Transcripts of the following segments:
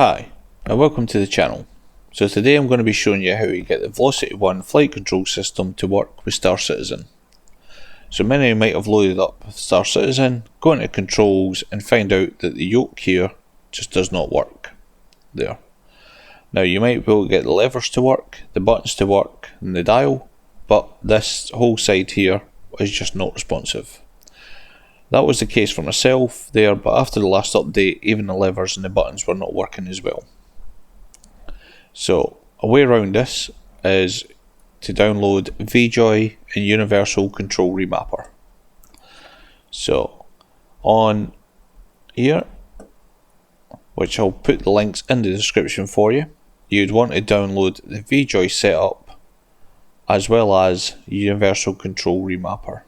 Hi, and welcome to the channel. So today I'm going to be showing you how to get the Velocityone Flight Control system to work with STAR-Citizen. So many of you might have loaded up STAR-Citizen, go into controls and find out that the yoke here just does not work. There. Now you might be able to get the levers to work, the buttons to work, and the dial, but this whole side here is just not responsive. That was the case for myself there, but after the last update, even the levers and the buttons were not working as well. So a way around this is to download VJoy and Universal Control Remapper. So on here, which I'll put the links in the description for you, you'd want to download the VJoy setup as well as Universal Control Remapper.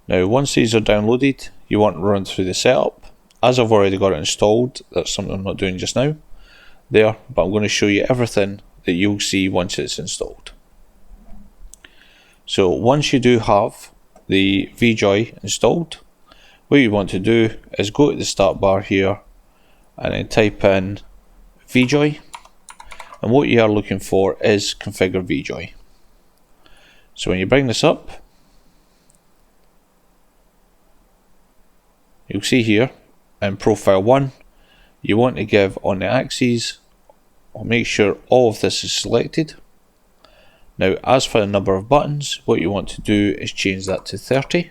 Now once these are downloaded, you want to run through the setup. As I've already got it installed, that's something I'm not doing just now there, but I'm going to show you everything that you'll see once it's installed. So once you do have the VJoy installed, what you want to do is go to the start bar here and then type in VJoy, and what you are looking for is configure VJoy. So when you bring this up, you'll see here in profile 1, you want to give on the axes, or make sure all of this is selected. Now as for the number of buttons, what you want to do is change that to 30,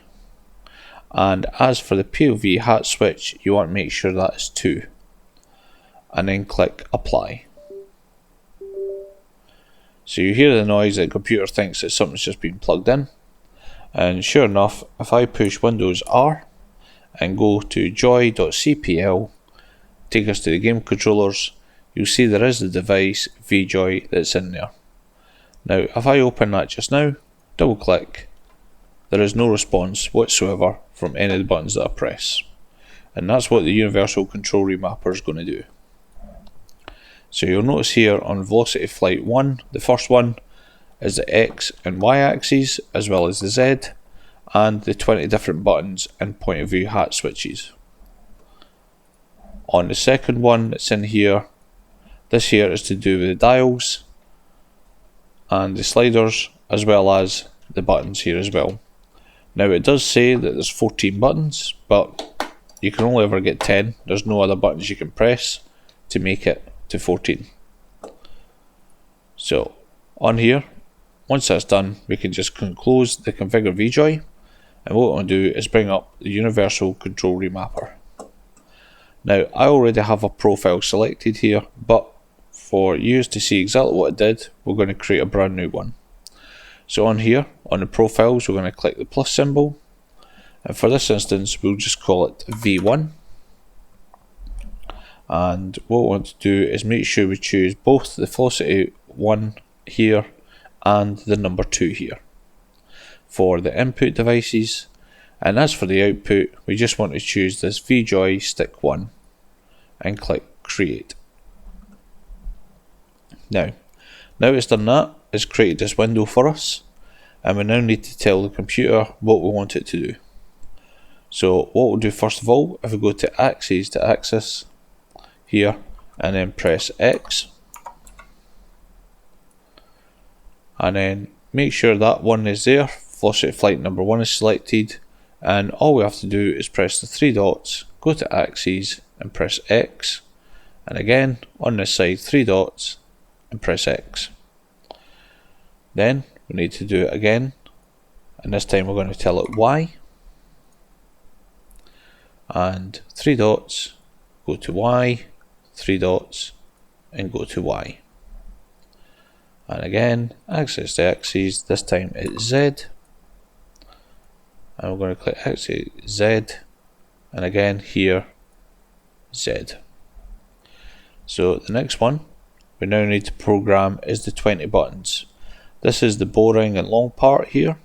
and as for the POV hat switch, you want to make sure that is 2, and then click apply. So you hear the noise that the computer thinks that something's just been plugged in, and sure enough, if I push Windows R and go to joy.cpl, take us to the game controllers, you'll see there is the device VJoy that's in there. Now if I open that just now, double click, there is no response whatsoever from any of the buttons that I press, and that's what the Universal Control Remapper is going to do. So you'll notice here on Velocity Flight 1, the first one is the X and Y axes as well as the Z, and the 20 different buttons and point of view hat switches. On the second one that's in here, this here is to do with the dials and the sliders as well as the buttons here as well. Now it does say that there's 14 buttons, but you can only ever get 10. There's no other buttons you can press to make it to 14. So on here, once that's done, we can just close the configure VJoy. And what I want to do is bring up the Universal Control Remapper. Now I already have a profile selected here, but for you to see exactly what it did, we're going to create a brand new one. So on here, on the profiles, we're going to click the plus symbol, and for this instance we'll just call it V1. And what we want to do is make sure we choose both the Velocity 1 here and the number 2 here for the input devices, and as for the output, we just want to choose this VJoy stick 1 and click create. Now it's done that, it's created this window for us, and we now need to tell the computer what we want it to do. So what we'll do first of all, if we go to axes to axis here and then press X, and then make sure that one is there, Velocity Flight number 1 is selected, and all we have to do is press the 3 dots, go to axes and press X, and again on this side 3 dots and press X. Then we need to do it again, and this time we're going to tell it Y, and 3 dots, go to Y, 3 dots and go to Y. And again, axis to axes, this time it's Z, and we're going to click axis Z, and again here Z. So the next one we now need to program is the 20 buttons. This is the boring and long part here,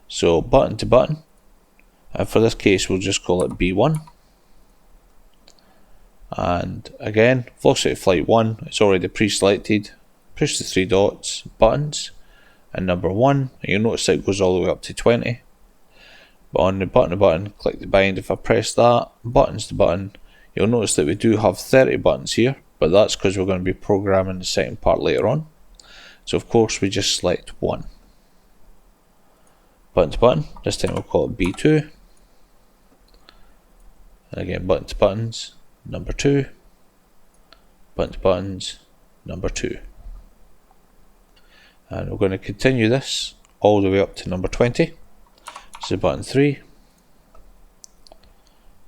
so button to button, and for this case we'll just call it B1. And again, Velocity Flight 1, it's already pre-selected, push the 3 dots, buttons, and number 1, and you'll notice that it goes all the way up to 20. But on the button to button, click the bind. If I press that, buttons to button, You'll notice that we do have 30 buttons here, but that's because we're going to be programming the second part later on. So of course we just select one. Button to button, this time we'll call it B2. And again, button to buttons, number 2. Button to buttons, number 2. And we're going to continue this all the way up to number 20. This is button 3.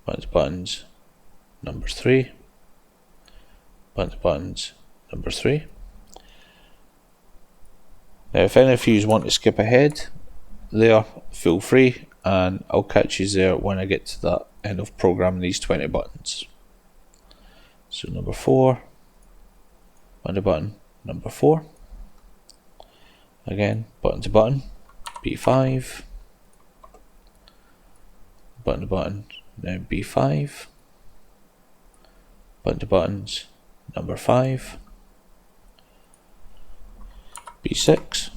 Button to buttons, number 3. Button to buttons, number 3. Now if any of you want to skip ahead there, feel free, and I'll catch you there when I get to that end of programming these 20 buttons. So number 4, button to button, number 4. Again, button to button, B5. Button to button, now B5. Button to buttons, number 5. B6.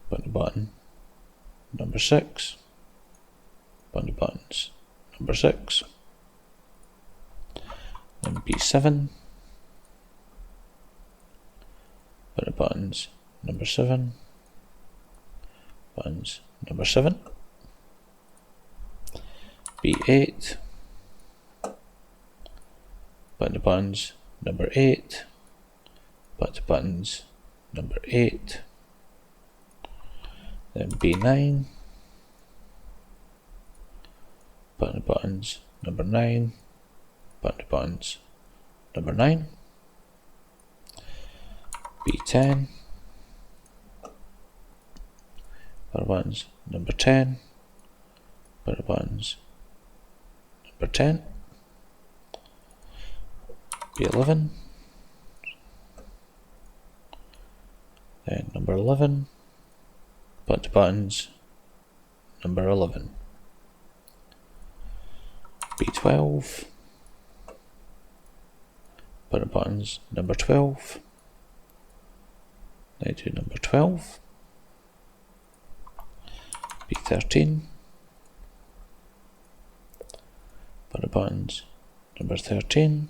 Button to button, number 6. Button to buttons, number 6. Then B7. Button to buttons, number 7. Buttons, number 7. B8. Button to buttons, number 8. Button to buttons, number 8. Then B9. Button to buttons, number 9. Button to buttons, number 9. B10. Button to buttons, number 10. Button to buttons, number 10. B11. Then number 11. Button to buttons, number 11. B12. Button to buttons, number 12. Now do number 12. B13. Button to buttons, number 13.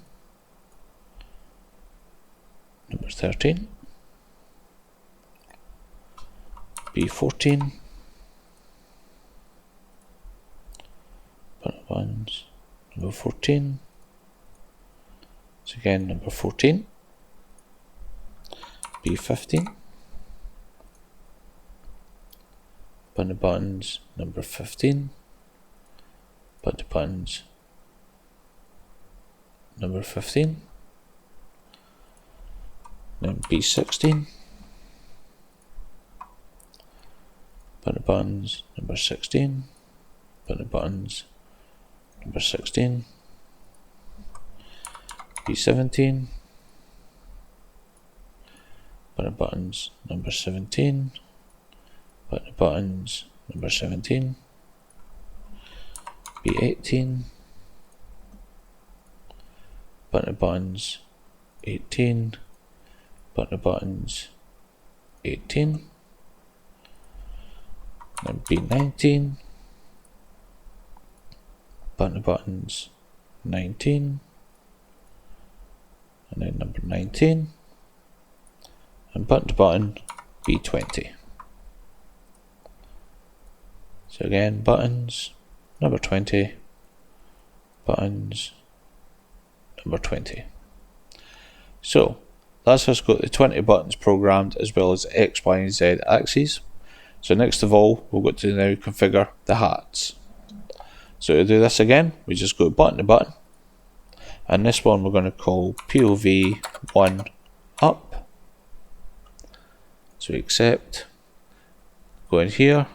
Number 13. B14. Button to buttons, number 14. So again, number 14. B15. Button to buttons, number 15. Button to buttons, number 15. Then B16. Button to buttons, number 16. Button to buttons, number 16. B17. Button to buttons, number 17. Button to buttons, number 17. B18. Button to buttons, 18. Button to buttons, 18. Then B19. Button to buttons, 19. And then number 19. And button to button, B20. So again, buttons, number 20. Buttons, number 20. So that's us got the 20 buttons programmed, as well as X, Y, and Z axes. So next of all, we've got to now configure the hats. So to do this again, we just go button to button, and this one we're going to call POV 1 up. So we accept, go in here,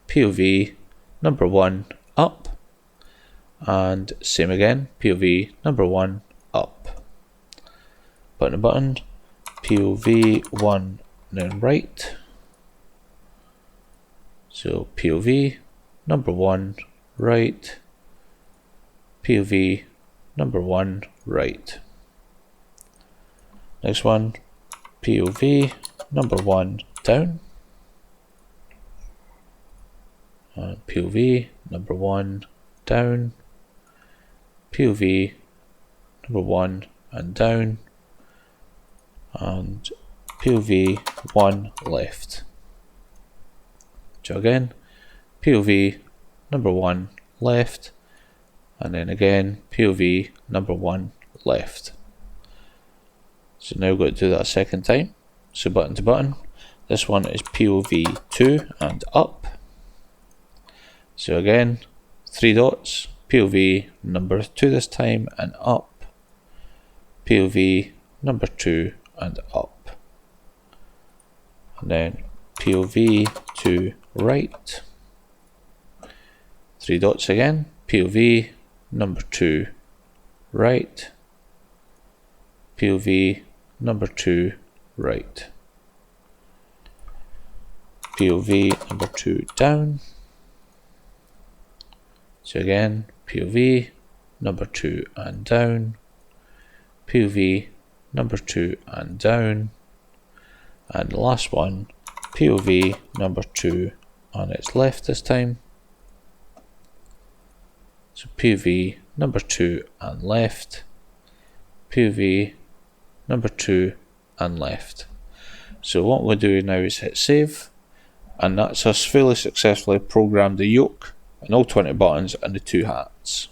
POV number 1 up, and same again, POV number 1 up. Button to button, POV 1 then right. So POV number 1 right, POV number 1 right. Next one, POV number 1 down, and POV number 1 down, POV number 1 and down, and POV 1 left. So again, POV number 1 left, and then again POV number 1 left. So now we've got to do that a second time. So button to button. This one is POV 2 and up. So again, 3 dots, POV number 2 this time and up, POV number 2 and up. And then POV to right, 3 dots again, POV number 2 right, POV number 2 right, POV number 2 down. So again, POV number 2 and down, POV number 2 and down, and the last one, POV number 2 on its left this time. So POV number 2 and left, POV number 2 and left. So what we'll do now is hit save, and that's us fully successfully programmed the yoke and all 20 buttons and the 2 hats.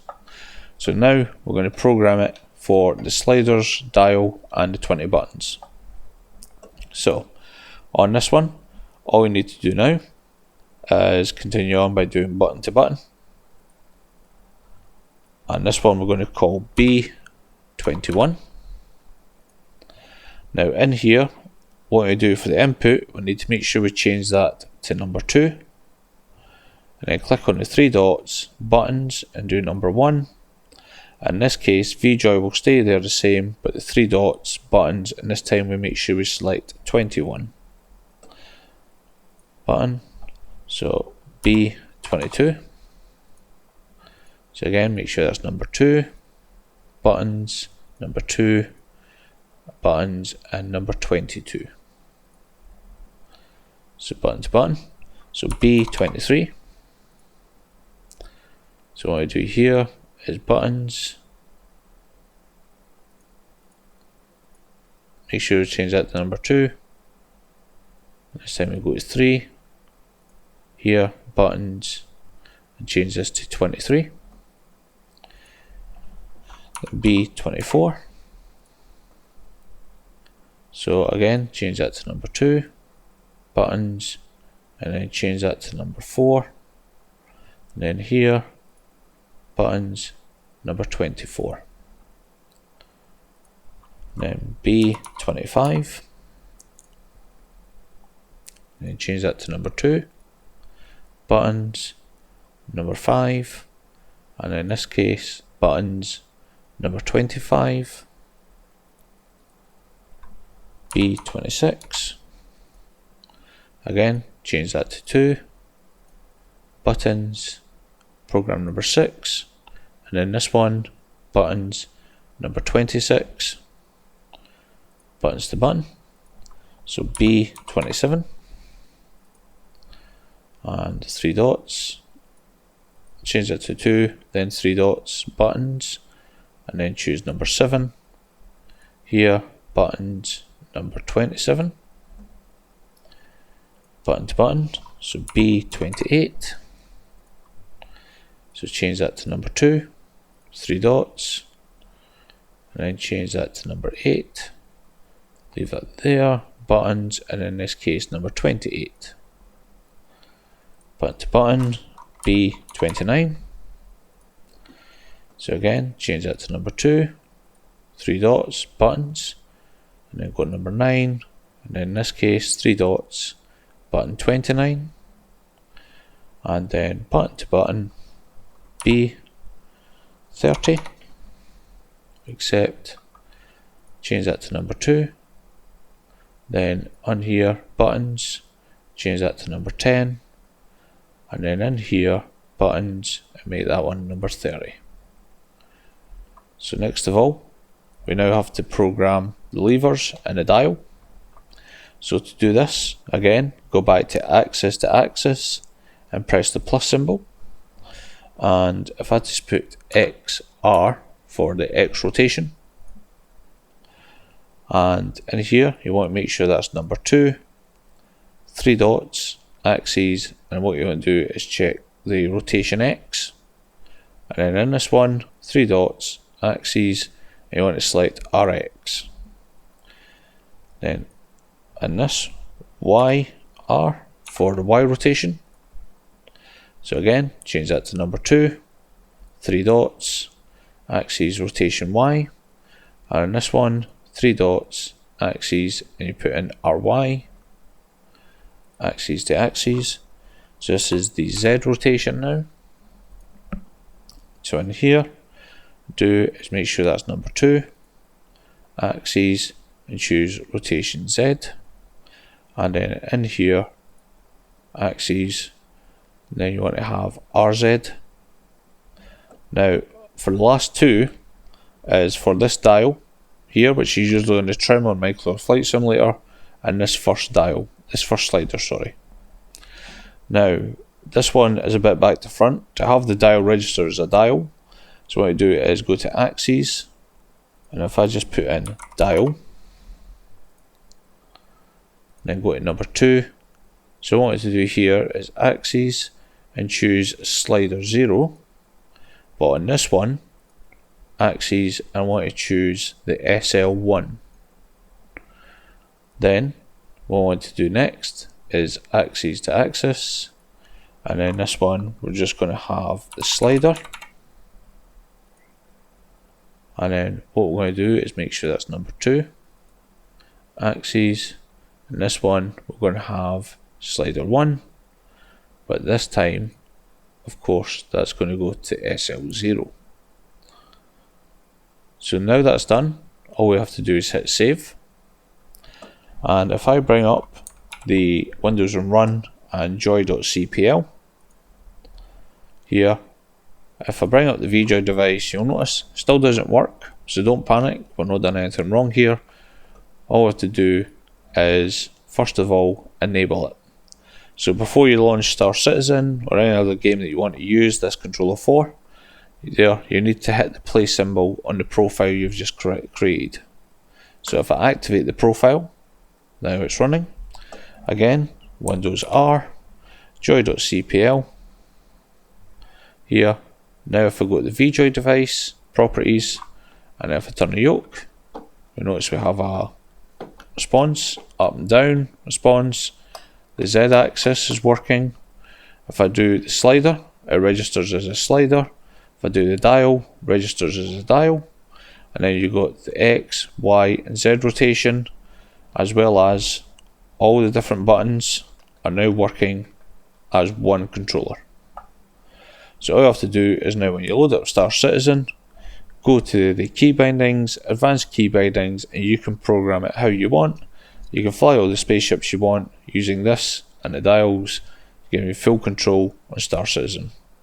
So now we're going to program it for the sliders, dial and the 20 buttons. So on this one, all we need to do now is continue on by doing button to button, and this one we're going to call B21. Now in here, what we do for the input, we need to make sure we change that to number 2, and then click on the 3 dots, buttons, and do number 1. In this case, VJoy will stay there the same, but the 3 dots, buttons, and this time we make sure we select 21 button. So B22. So again, make sure that's number 2, buttons, number 2, buttons, and number 22. So button to button. So B23. So what I do here is buttons. Make sure to change that to number 2. This time we go to 3. Here, buttons, and change this to 23. Then B24. So again, change that to number 2, buttons, and then change that to number 4. And then here, buttons, number 24. Then B25. And then change that to number 2, buttons, number 5, and in this case, buttons, number 25. B26. Again, change that to 2, buttons, program number 6, and then this one, buttons, number 26, buttons to button. So B27, and 3 dots, change that to 2, then 3 dots, buttons, and then choose number 7. Here, buttons, number 27, button to button. So B28. So change that to number 2, 3 dots, and then change that to number 8. Leave that there, buttons, and in this case number 28. Button to button, B29. So again, change that to number 2, 3 dots, buttons, and then go to number 9, and then in this case 3 dots, button 29, and then button to button, B30, accept, change that to number 2, then on here, buttons, change that to number 10, and then in here, buttons, and make that one number 30. So next of all, we now have to program the levers and the dial. So to do this, again, go back to axis and press the plus symbol. And if I just put XR for the X rotation. And in here you want to make sure that's number 2, 3 dots, axes, and what you want to do is check the rotation X. And then in this one, 3 dots, axes, and you want to select RX. Then in this, Y, R for the Y rotation. So again, change that to number 2, 3 dots, axes, rotation Y. And in this one, 3 dots, axes, and you put in RY, axes to axes. So this is the Z rotation now. So in here, do is make sure that's number 2, axes, and choose rotation Z. And then in here, axes, and then you want to have RZ. Now, for the last 2 is for this dial here, which is usually on the trim on Micro Flight Simulator, and this first slider, sorry. Now, this one is a bit back to front. To have the dial register as a dial, so what I do is go to axes, and if I just put in dial, then go to number 2. So what I want to do here is axes and choose slider 0, but on this one, axes, I want to choose the SL1. Then what I want to do next is axes to axis, and then this one we're just going to have the slider, and then what we're going to do is make sure that's number 2, axes, and this one we're going to have slider 1, but this time of course that's going to go to SL0. So now that's done, all we have to do is hit save. And if I bring up the Windows and Run and joy.cpl here, if I bring up the VJoy device, you'll notice it still doesn't work, so don't panic, we're not done anything wrong here. All we have to do is first of all enable it. So before you launch Star Citizen or any other game that you want to use this controller for, there you need to hit the play symbol on the profile you've just created. So if I activate the profile, now it's running. Again, Windows R, joy.cpl. Here, now if I go to the VJoy device, properties, and if I turn the yoke, you notice we have a response, up and down response. The Z axis is working. If I do the slider, it registers as a slider. If I do the dial, registers as a dial. And then you got the X, Y, and Z rotation, as well as all the different buttons are now working as one controller. So all you have to do is now when you load up Star Citizen, go to the key bindings, advanced key bindings, and you can program it how you want. You can fly all the spaceships you want using this and the dials, giving you full control on Star Citizen.